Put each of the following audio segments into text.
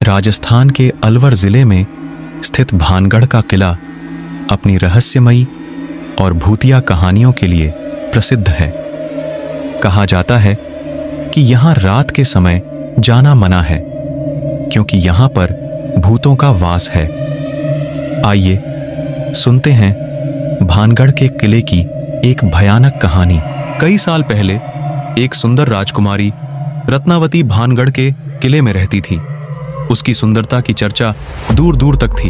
राजस्थान के अलवर जिले में स्थित भानगढ़ का किला अपनी रहस्यमयी और भूतिया कहानियों के लिए प्रसिद्ध है। कहा जाता है कि यहाँ रात के समय जाना मना है, क्योंकि यहाँ पर भूतों का वास है। आइए सुनते हैं भानगढ़ के किले की एक भयानक कहानी। कई साल पहले एक सुंदर राजकुमारी रत्नावती भानगढ़ के किले में रहती थी। उसकी सुंदरता की चर्चा दूर दूर तक थी।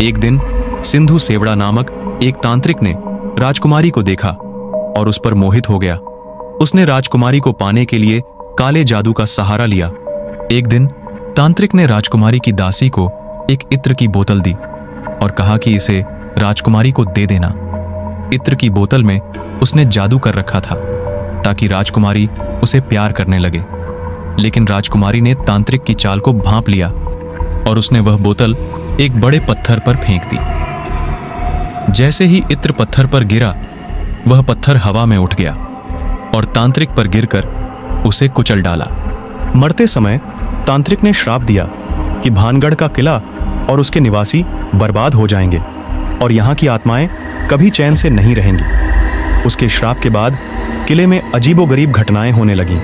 एक दिन सिंधु सेवड़ा नामक एक तांत्रिक ने राजकुमारी को देखा और उस पर मोहित हो गया। उसने राजकुमारी को पाने के लिए काले जादू का सहारा लिया। एक दिन तांत्रिक ने राजकुमारी की दासी को एक इत्र की बोतल दी और कहा कि इसे राजकुमारी को दे देना। इत्र की बोतल में उसने जादू कर रखा था ताकि राजकुमारी उसे प्यार करने लगे। लेकिन राजकुमारी ने तांत्रिक की चाल को भांप लिया और उसने वह बोतल एक बड़े पत्थर पर फेंक दी। जैसे ही इत्र पत्थर पर गिरा, वह पत्थर हवा में उठ गया और तांत्रिक पर गिरकर उसे कुचल डाला। मरते समय तांत्रिक ने श्राप दिया कि भानगढ़ का किला और उसके निवासी बर्बाद हो जाएंगे और यहाँ की आत्माएं कभी चैन से नहीं रहेंगी। उसके श्राप के बाद किले में अजीबोगरीब घटनाएं होने लगीं।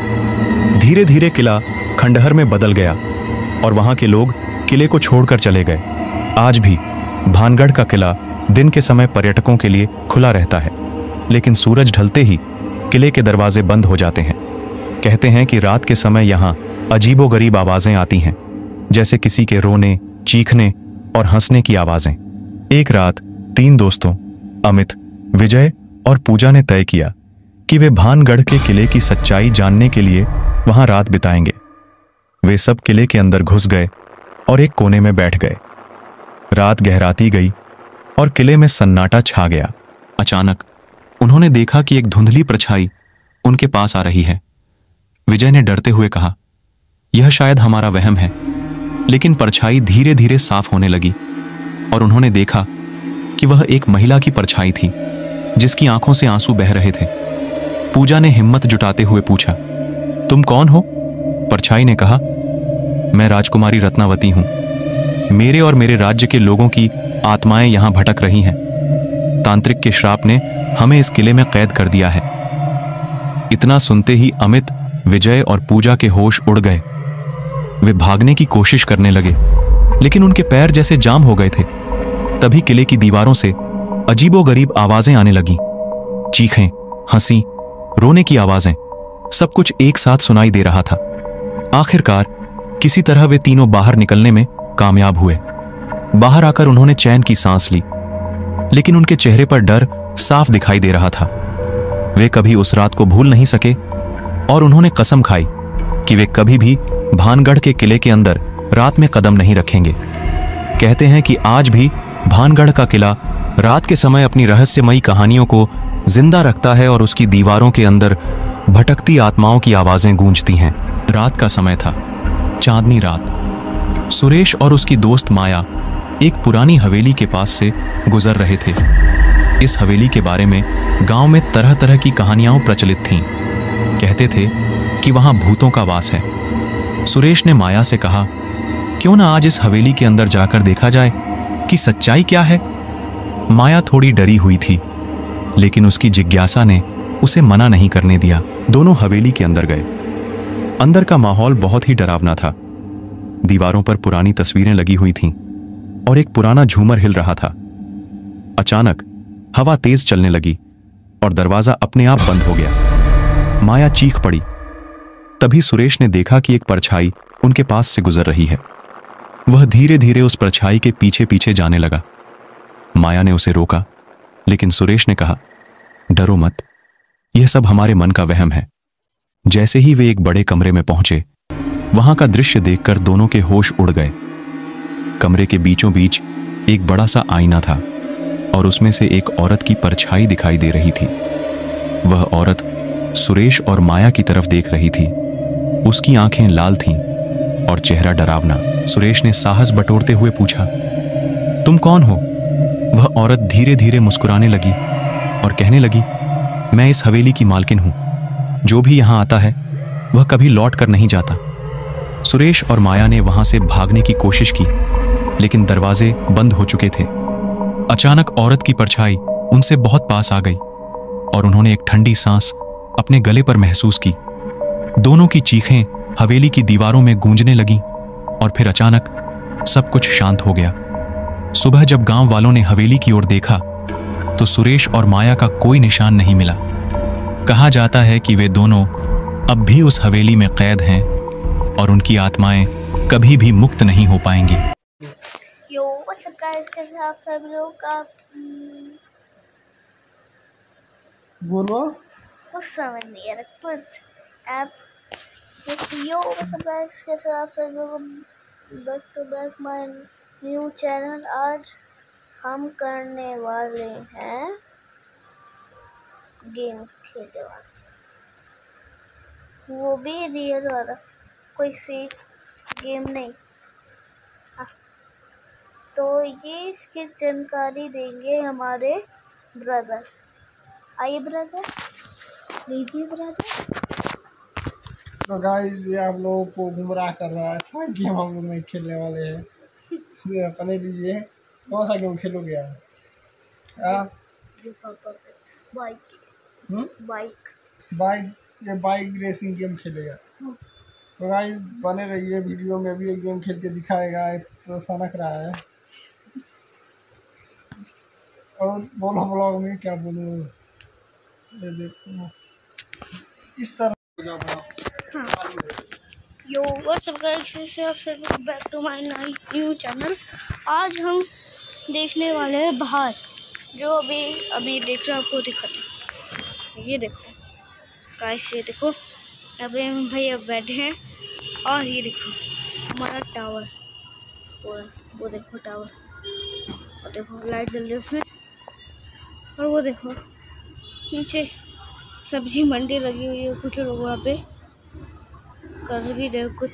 धीरे धीरे किला खंडहर में बदल गया और वहां के लोग किले को छोड़कर चले गए। आज भी भानगढ़ का किला दिन के समय पर्यटकों के लिए खुला रहता है, लेकिन सूरज ढलते ही किले के दरवाजे बंद हो जाते हैं। कहते हैं कि रात के समय यहाँ अजीबोगरीब आवाजें आती हैं, जैसे किसी के रोने, चीखने और हंसने की आवाजें। एक रात 3 दोस्तों अमित, विजय और पूजा ने तय किया कि वे भानगढ़ के किले की सच्चाई जानने के लिए वहां रात बिताएंगे। वे सब किले के अंदर घुस गए और एक कोने में बैठ गए। रात गहराती गई और किले में सन्नाटा छा गया। अचानक उन्होंने देखा कि एक धुंधली परछाई उनके पास आ रही है। विजय ने डरते हुए कहा, यह शायद हमारा वहम है। लेकिन परछाई धीरे धीरे साफ होने लगी और उन्होंने देखा कि वह एक महिला की परछाई थी, जिसकी आंखों से आंसू बह रहे थे। पूजा ने हिम्मत जुटाते हुए पूछा, तुम कौन हो? परछाई ने कहा, मैं राजकुमारी रत्नावती हूं। मेरे और मेरे राज्य के लोगों की आत्माएं यहां भटक रही हैं। तांत्रिक के श्राप ने हमें इस किले में कैद कर दिया है। इतना सुनते ही अमित, विजय और पूजा के होश उड़ गए। वे भागने की कोशिश करने लगे, लेकिन उनके पैर जैसे जाम हो गए थे। तभी किले की दीवारों से अजीबोगरीब आवाजें आने लगीं। चीखें, हंसी, रोने की आवाजें, सब कुछ एक साथ सुनाई दे रहा था। आखिरकार किसी तरह वे तीनों बाहर निकलने में कामयाब हुए। बाहर आकर उन्होंने चैन की सांस ली, लेकिन उनके चेहरे पर डर साफ दिखाई दे रहा था। वे कभी उस रात को भूल नहीं सके और उन्होंने कसम खाई कि वे कभी भी भानगढ़ के किले के अंदर रात में कदम नहीं रखेंगे। कहते हैं कि आज भी भानगढ़ का किला रात के समय अपनी रहस्यमयी कहानियों को जिंदा रखता है और उसकी दीवारों के अंदर भटकती आत्माओं की आवाजें गूंजती हैं। रात का समय था, चांदनी रात। सुरेश और उसकी दोस्त माया एक पुरानी हवेली के पास से गुजर रहे थे। इस हवेली के बारे में गांव में तरह तरह की कहानियां प्रचलित थीं। कहते थे कि वहां भूतों का वास है। सुरेश ने माया से कहा, क्यों ना आज इस हवेली के अंदर जाकर देखा जाए कि सच्चाई क्या है। माया थोड़ी डरी हुई थी, लेकिन उसकी जिज्ञासा ने उसे मना नहीं करने दिया। दोनों हवेली के अंदर गए। अंदर का माहौल बहुत ही डरावना था। दीवारों पर पुरानी तस्वीरें लगी हुई थीं और एक पुराना झूमर हिल रहा था। अचानक हवा तेज चलने लगी और दरवाजा अपने आप बंद हो गया। माया चीख पड़ी। तभी सुरेश ने देखा कि एक परछाई उनके पास से गुजर रही है। वह धीरे धीरे उस परछाई के पीछे पीछे जाने लगा। माया ने उसे रोका, लेकिन सुरेश ने कहा, डरो मत, यह सब हमारे मन का वहम है। जैसे ही वे एक बड़े कमरे में पहुंचे, वहां का दृश्य देखकर दोनों के होश उड़ गए। कमरे के बीचों बीच एक बड़ा सा आईना था और उसमें से एक औरत की परछाई दिखाई दे रही थी। वह औरत सुरेश और माया की तरफ देख रही थी। उसकी आंखें लाल थीं और चेहरा डरावना। सुरेश ने साहस बटोरते हुए पूछा, तुम कौन हो? वह औरत धीरे धीरे मुस्कुराने लगी और कहने लगी, मैं इस हवेली की मालकिन हूं। जो भी यहां आता है वह कभी लौट कर नहीं जाता। सुरेश और माया ने वहां से भागने की कोशिश की, लेकिन दरवाजे बंद हो चुके थे। अचानक औरत की परछाई उनसे बहुत पास आ गई और उन्होंने एक ठंडी सांस अपने गले पर महसूस की। दोनों की चीखें हवेली की दीवारों में गूंजने लगीं और फिर अचानक सब कुछ शांत हो गया। सुबह जब गांव वालों ने हवेली की ओर देखा तो सुरेश और माया का कोई निशान नहीं मिला। कहा जाता है कि वे दोनों अब भी उस हवेली में कैद हैं और उनकी आत्माएं कभी भी मुक्त नहीं हो पाएंगी। यो व्हाट्सअप गाइस, कैसे आप सब लोग का बोलो कुछ समझ नहीं आ रहा कुछ ऐप। यो व्हाट्सअप गाइस, कैसे आप सब लोग back to back my new channel. आज हम करने वाले हैं गेम खेलने वाले, वो भी रियल वाला, कोई फेक गेम नहीं। तो ये इसकी जानकारी देंगे हमारे ब्रदर। आइए ब्रदर, लीजिए ब्रदर। तो गाइस, ये आप लोगों को गुमराह कर रहा है। क्या गेम हम लोग नहीं खेलने वाले हैं? ये अपने लीजिए। कौन सा गेम खेलोगे आप? बाइक ये बाइक रेसिंग गेम खेलेगा। तो गाइस, बने रहिए, वीडियो में भी एक गेम खेल के दिखाएगा। तो सनक रहा है। और बोलो ब्लॉग में क्या बोलूँ, ये देखो इस तरह। यो व्हाट्सअप गाइस, से आप सब back to my new channel. आज हम देखने वाले हैं बाहर, जो अभी देख रहे हैं, आपको दिखाते हैं। ये देखो गाइस, ये देखो यहाँ पे हम भैया बैठे हैं और ये देखो हमारा टावर, वो देखो टावर, और देखो लाइट जल रही है उसमें, और वो देखो नीचे सब्जी मंडी लगी हुई है। कुछ लोग वहाँ पे कर भी रहे कुछ,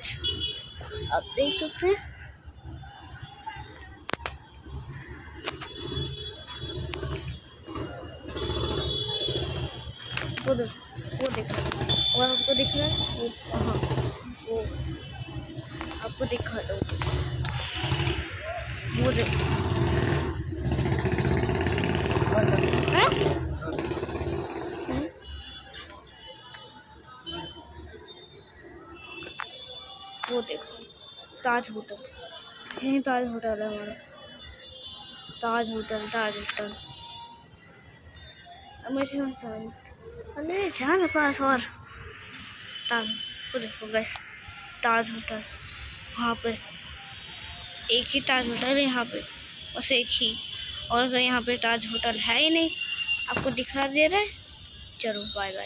आप देख सकते हैं। वो देखो और आपको दिख रहा है वो, हाँ वो आपको दिखा दो, वो देखो वो देखो ताज होटल, यही ताज होटल है हमारा। ताज होटल हमेशा अरे जान पास और ताज, वो देखो गाइस ताज होटल, वहाँ पे एक ही ताज होटल है यहाँ पे, बस एक ही, और यहाँ पे ताज होटल है ही नहीं। आपको दिखा दे रहा है। चलो बाय बाय।